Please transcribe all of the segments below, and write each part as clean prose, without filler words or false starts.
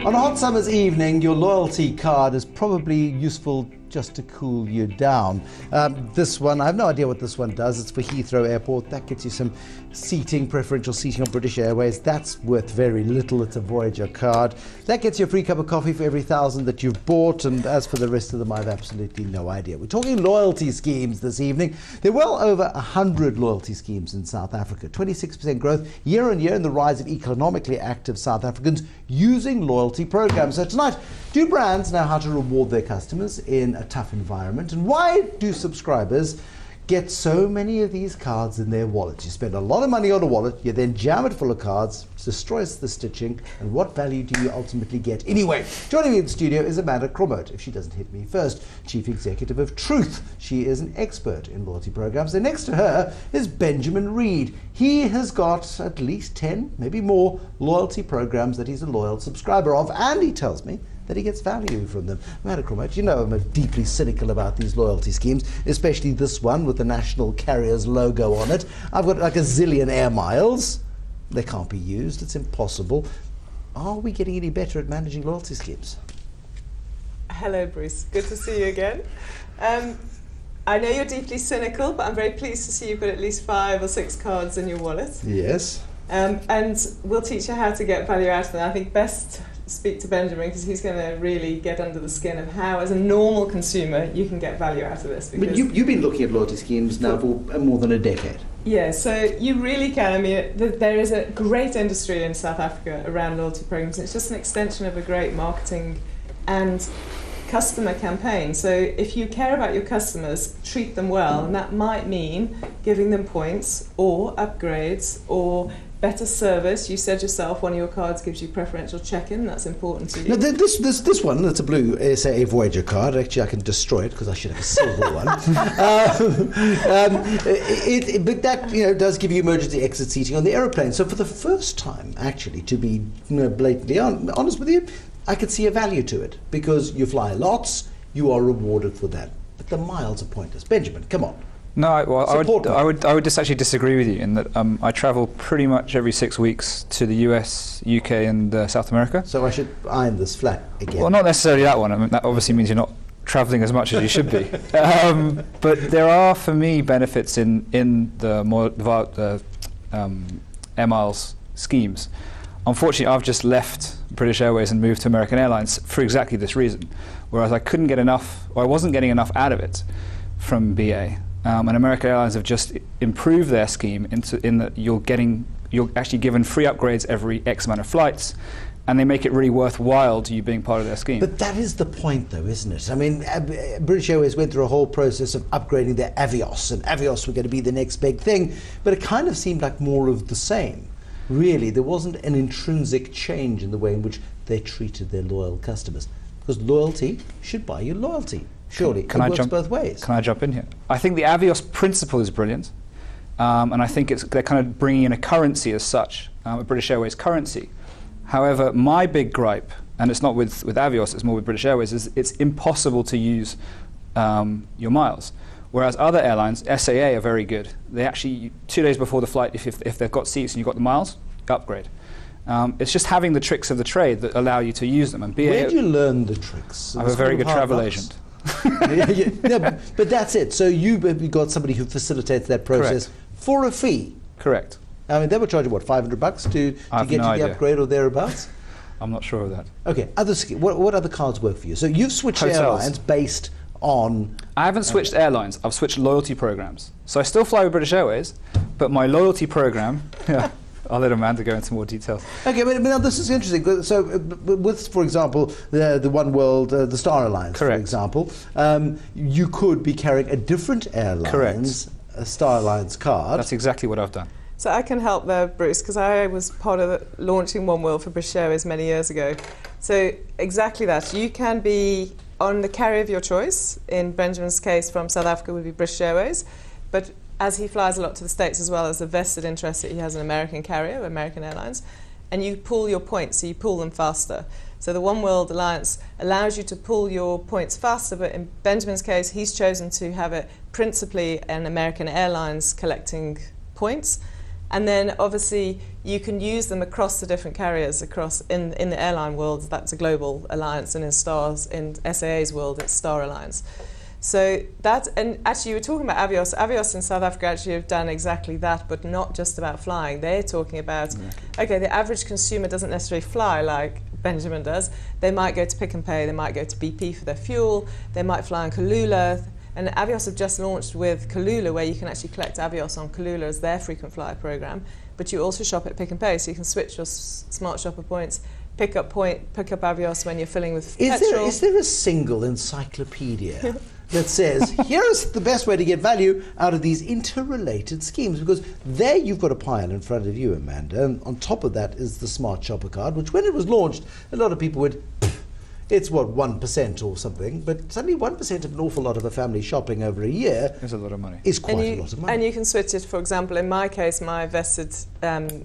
On a hot summer's evening, your loyalty card is probably useful just to cool you down. This one, I have no idea what this one does. It's for Heathrow Airport. That gets you some seating, preferential seating on British Airways. That's worth very little. It's a Voyager card. That gets you a free cup of coffee for every 1,000 that you've bought. And as for the rest of them, I have absolutely no idea. We're talking loyalty schemes this evening. There are well over 100 loyalty schemes in South Africa. 26% growth year on year in the rise of economically active South Africans using loyalty programs. So tonight, do brands know how to reward their customers in a tough environment? And why do subscribers get so many of these cards in their wallets? You spend a lot of money on a wallet, you then jam it full of cards, destroys the stitching, and what value do you ultimately get? Anyway, joining me in the studio is Amanda Cromhout, if she doesn't hit me first, Chief Executive of Truth. She is an expert in loyalty programs. And next to her is Benjamin Reid. He has got at least 10, maybe more, loyalty programs that he's a loyal subscriber of, and he tells me that he gets value from them. Amanda Cromhout, you know I'm deeply cynical about these loyalty schemes, especially this one with the national carrier's logo on it. I've got like a zillion air miles. They can't be used. It's impossible. Are we getting any better at managing loyalty schemes? Hello, Bruce. Good to see you again. I know you're deeply cynical, but I'm very pleased to see you've got at least 5 or 6 cards in your wallet. Yes. And we'll teach you how to get value out of them. I think best speak to Benjamin, because he's going to really get under the skin of how, as a normal consumer, you can get value out of this. But you've been looking at loyalty schemes now for more than a decade. Yeah, so you really can. I mean, there is a great industry in South Africa around loyalty programs. It's just an extension of a great marketing and customer campaign. So if you care about your customers, treat them well, and that might mean giving them points or upgrades or better service. You said yourself one of your cards gives you preferential check-in. That's important to you. Now, this one, that's a blue SA Voyager card. Actually, I can destroy it because I should have a silver one. But that does give you emergency exit seating on the aeroplane. So for the first time, actually, to be blatantly honest with you, I could see a value to it because you fly lots, you are rewarded for that. But the miles are pointless. Benjamin, come on. No, I would just actually disagree with you in that I travel pretty much every 6 weeks to the US, UK, and South America. So I should iron this flat again. Well, not necessarily that one. I mean, that obviously means you're not traveling as much as you should be. But there are, for me, benefits in the Air Miles schemes. Unfortunately, I've just left British Airways and moved to American Airlines for exactly this reason, whereas I couldn't get enough, or I wasn't getting enough out of it from BA. And American Airlines have just improved their scheme in that you're actually given free upgrades every X amount of flights, and they make it really worthwhile to you being part of their scheme. But that is the point, though, isn't it? I mean, British Airways went through a whole process of upgrading their Avios, and Avios were going to be the next big thing, but it kind of seemed like more of the same. Really, there wasn't an intrinsic change in the way in which they treated their loyal customers, because loyalty should buy you loyalty. Surely, it works both ways. Can I jump in here? I think the Avios principle is brilliant, and I think they're kind of bringing in a currency as such, a British Airways currency. However, my big gripe, and it's not with Avios, it's more with British Airways, is it's impossible to use your miles. Whereas other airlines, SAA, are very good. They actually, 2 days before the flight, if they've got seats and you've got the miles, upgrade. It's just having the tricks of the trade that allow you to use them. And BA, where do you learn the tricks? I'm a very good travel agent. But that's it. So you've got somebody who facilitates that process. Correct. For a fee. Correct. I mean, they were charging, what, $500 to get you the upgrade or thereabouts? I'm not sure of that. Okay, what other cards work for you? So you've switched airlines based on... I haven't switched airlines, I've switched loyalty programs. So I still fly with British Airways, but my loyalty program... I'll let Amanda go into more details. Okay, but now this is interesting. So, with, for example, the One World, the Star Alliance, Correct. For example, you could be carrying a different airline's Star Alliance card. That's exactly what I've done. So I can help there, Bruce, because I was part of launching One World for British Airways many years ago. So exactly that. You can be on the carrier of your choice. In Benjamin's case, from South Africa would be British Airways, but as he flies a lot to the States as well, as a vested interest that he has an American carrier, American Airlines, and you pool your points, so you pool them faster. So the One World Alliance allows you to pool your points faster, but in Benjamin's case, he's chosen to have it principally an American Airlines collecting points, And then obviously you can use them across the different carriers in the airline world. That's a global alliance, and in SAA's world it's Star Alliance. So that, and actually you were talking about Avios. Avios in South Africa actually have done exactly that, but not just about flying. They're talking about, okay, the average consumer doesn't necessarily fly like Benjamin does. They might go to Pick and Pay, they might go to BP for their fuel, they might fly on Kulula. And Avios have just launched with Kulula, where you can actually collect Avios on Kulula as their frequent flyer program. But you also shop at Pick and Pay, so you can switch your smart shopper points, pick up Avios when you're filling with petrol. Is there a single encyclopedia that says, here's the best way to get value out of these interrelated schemes? Because there you've got a pile in front of you, Amanda, and on top of that is the Smart Shopper card, which when it was launched, a lot of people would, it's what, 1% or something, but suddenly 1% of an awful lot of a family shopping over a year is a lot of money. Is quite a lot of money. And you can switch it, for example, in my case, my vested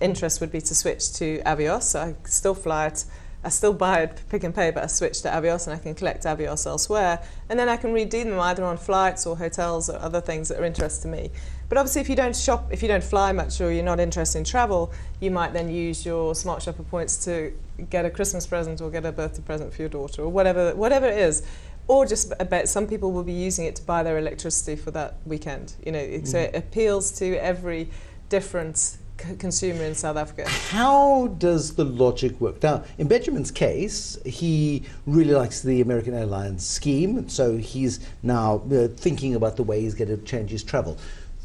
interest would be to switch to Avios, so I still fly it. I still buy it Pick and Pay, but I switch to Avios and I can collect Avios elsewhere. And then I can redeem them either on flights or hotels or other things that are interest to me. But obviously if you don't shop, if you don't fly much or you're not interested in travel, you might then use your Smart Shopper points to get a Christmas present or get a birthday present for your daughter or whatever it is. Or just I bet some people will be using it to buy their electricity for that weekend. You know, so it appeals to every different consumer in South Africa. How does the logic work? Now, in Benjamin's case, he really likes the American Airlines scheme, and so he's now thinking about the way he's going to change his travel.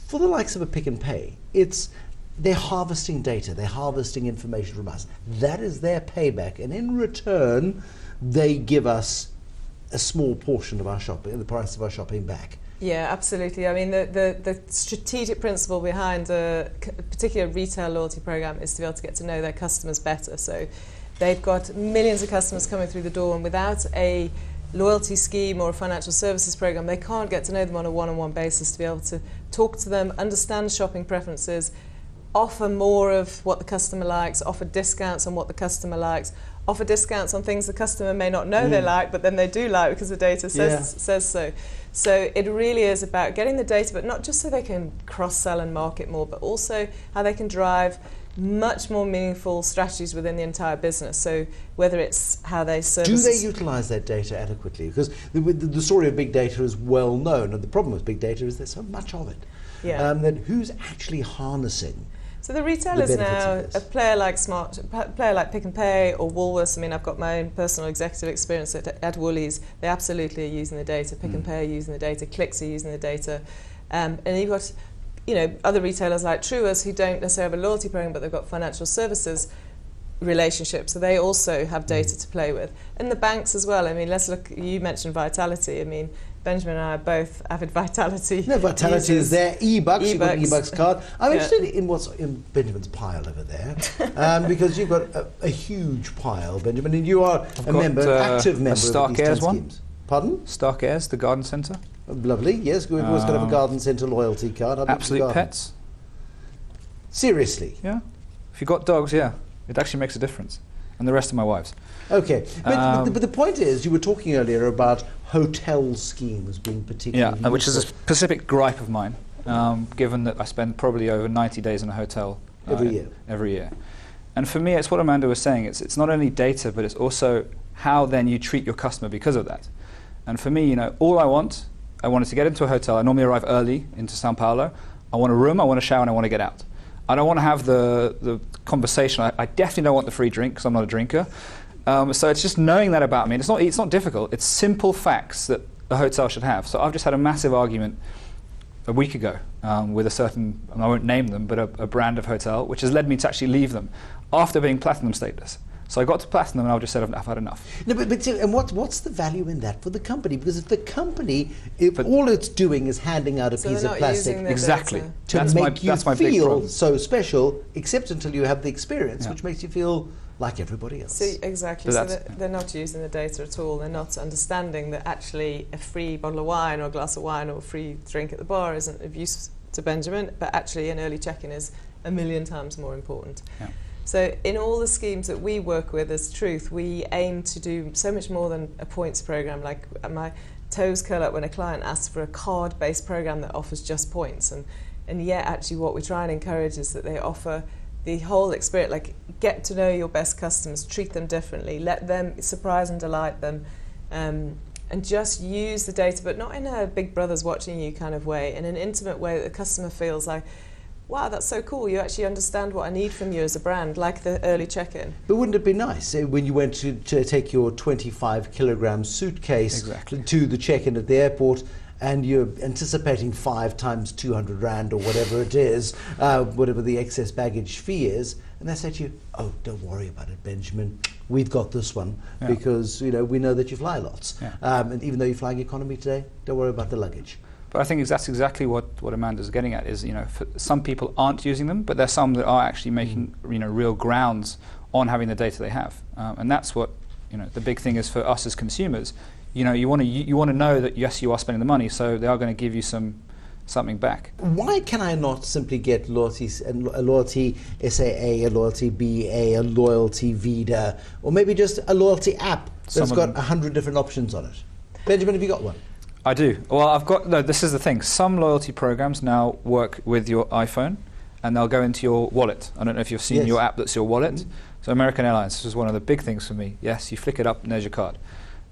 For the likes of a Pick and Pay, they're harvesting data, they're harvesting information from us. That is their payback, and in return, they give us a small portion of our shopping, the price of our shopping back. Yeah, absolutely. I mean, the strategic principle behind a particular retail loyalty program is to be able to get to know their customers better. So they've got millions of customers coming through the door, and without a loyalty scheme or a financial services program, they can't get to know them on a one-on-one basis to be able to talk to them, understand shopping preferences, offer more of what the customer likes, offer discounts on what the customer likes, offer discounts on things the customer may not know they like, but then they do like because the data says so. So it really is about getting the data, but not just so they can cross-sell and market more, but also how they can drive much more meaningful strategies within the entire business. So whether it's how they service... Do they utilise that data adequately? Because the story of big data is well known, and the problem with big data is there's so much of it. Yeah. Then who's actually harnessing? So the retailers now, a player like Pick and Pay or Woolworths. I mean, I've got my own personal executive experience at Woolies. They absolutely are using the data. Pick and Pay are using the data. Clicks are using the data. And you've got, other retailers like Truworths who don't necessarily have a loyalty program, but they've got financial services relationships, so they also have data to play with. And the banks as well. I mean, let's look. You mentioned Vitality. I mean, Benjamin and I are both avid Vitality. No, Vitality is there. eBucks, you've got an eBucks card. I'm interested in what's in Benjamin's pile over there, because you've got a huge pile, Benjamin, and you are an active member of these 10 schemes. Pardon? Stark Airs, the garden centre. Lovely, yes. We've always got to have a garden centre loyalty card. Absolute Pets. Seriously? Yeah. If you've got dogs, yeah. It actually makes a difference. And the rest of my wives. Okay, but the point is, you were talking earlier about hotel schemes being particularly useful. Which is a specific gripe of mine, given that I spend probably over 90 days in a hotel every year. And for me, it's what Amanda was saying. It's not only data, but it's also how then you treat your customer because of that. And for me, all I wanted to get into a hotel. I normally arrive early into Sao Paulo. I want a room, I want a shower, and I want to get out. I don't want to have the conversation. I definitely don't want the free drink because I'm not a drinker. So it's just knowing that about me. And it's not difficult. It's simple facts that a hotel should have. So I've just had a massive argument a week ago with a certain, and I won't name them, but a brand of hotel, which has led me to actually leave them after being platinum status. So I got to platinum and I just said, I've had enough. No, and what's the value in that for the company? Because if the company, all it's doing is handing out a piece of plastic exactly to make you feel so special, except until you have the experience, which makes you feel like everybody else. So exactly. So they're not using the data at all. They're not understanding that actually a free bottle of wine or a glass of wine or a free drink at the bar isn't of use to Benjamin, but actually an early check-in is 1,000,000 times more important. Yeah. So in all the schemes that we work with as Truth, we aim to do so much more than a points program. Like my toes curl up when a client asks for a card-based program that offers just points. And And yet, actually, what we try and encourage is that they offer the whole experience, like get to know your best customers, treat them differently, let them surprise and delight them, and just use the data, but not in a big brother's watching you kind of way, in an intimate way that the customer feels like, wow, that's so cool, you actually understand what I need from you as a brand, like the early check-in. But wouldn't it be nice when you went to take your 25 kilogram suitcase to the check-in at the airport, and you're anticipating 5 times 200 Rand or whatever it is, whatever the excess baggage fee is, and they say to you, oh, don't worry about it, Benjamin, we've got this one, because we know that you fly lots. And even though you're flying economy today, don't worry about the luggage. But I think that's exactly what Amanda's getting at is, for some people aren't using them, but there's some that are actually making real grounds on having the data they have. And that's what the big thing is for us as consumers. You want to know that yes, you are spending the money, so they are going to give you something back. Why can I not simply get a loyalty SAA, a loyalty BA, a loyalty Vida, or maybe just a loyalty app that's got 100 different options on it? Benjamin, have you got one? I do. Well, this is the thing. Some loyalty programs now work with your iPhone, and they'll go into your wallet. I don't know if you've seen your app that's your wallet. So American Airlines, this is one of the big things for me. Yes, you flick it up and there's your card.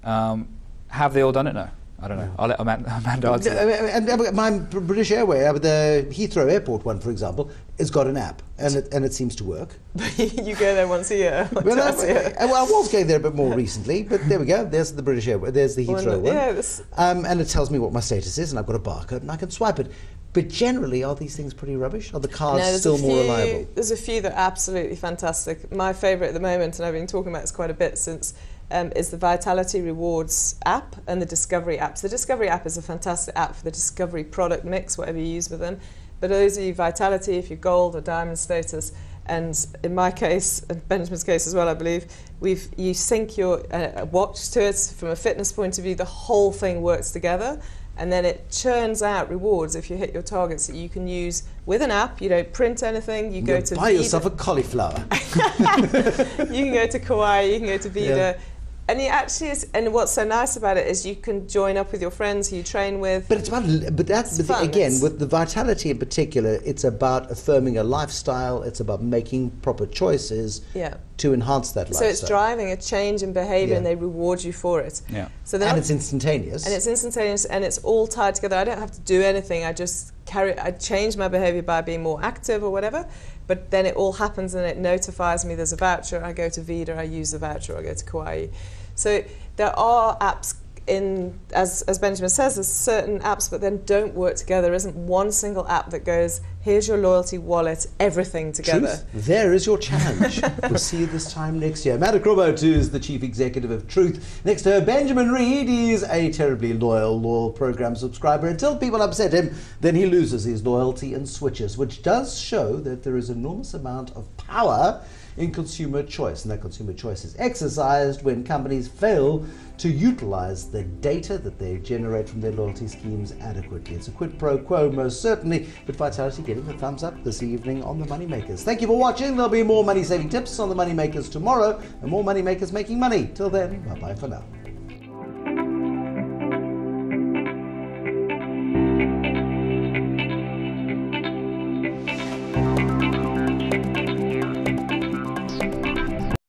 Have they all done it? No. I don't know. I'll let Amanda answer. And my British Airways, the Heathrow Airport one, for example, has got an app, and it seems to work. You go there once a year. I was going there a bit more recently, but there we go. There's the British Airways. There's the Heathrow one. Yeah, and it tells me what my status is, and I've got a barcode, and I can swipe it. But generally, are these things pretty rubbish? Are the cards still more reliable? There's a few that are absolutely fantastic. My favourite at the moment, and I've been talking about this quite a bit since, is the Vitality Rewards app and the Discovery app. So the Discovery app is a fantastic app for the Discovery product mix, whatever you use with them. But those of you Vitality, if you're gold or diamond status, and in my case, and Benjamin's case as well, I believe, you sync your watch to it from a fitness point of view. The whole thing works together, and then it churns out rewards if you hit your targets that you can use with an app. You don't print anything. You go to buy yourself a cauliflower. You can go to Kauai. You can go to Vida. Yeah. And and what's so nice about it is you can join up with your friends who you train with. But with the Vitality in particular, it's about affirming a lifestyle. It's about making proper choices to enhance that lifestyle. So it's driving a change in behaviour, and they reward you for it. Yeah. And it's instantaneous. And it's all tied together. I don't have to do anything. I just I change my behaviour by being more active or whatever. But then it all happens and it notifies me there's a voucher. I go to Vida, I use the voucher, I go to Kauai. So there are apps as Benjamin says, there's certain apps but then don't work together. There isn't one single app that goes, here's your loyalty wallet, everything together. Truth, there is your challenge. We'll see you this time next year. Amanda Cromhout is the Chief Executive of Truth. Next to her, Benjamin Reid. He's a terribly loyal program subscriber. Until people upset him, then he loses his loyalty and switches, which does show that there is an enormous amount of power in consumer choice, and that consumer choice is exercised when companies fail to utilize the data that they generate from their loyalty schemes adequately. It's a quid pro quo, most certainly, but Vitality getting the thumbs up this evening on the Moneymakers. Thank you for watching. There'll be more money saving tips on the Moneymakers tomorrow, and more Moneymakers making money. Till then, bye-bye for now.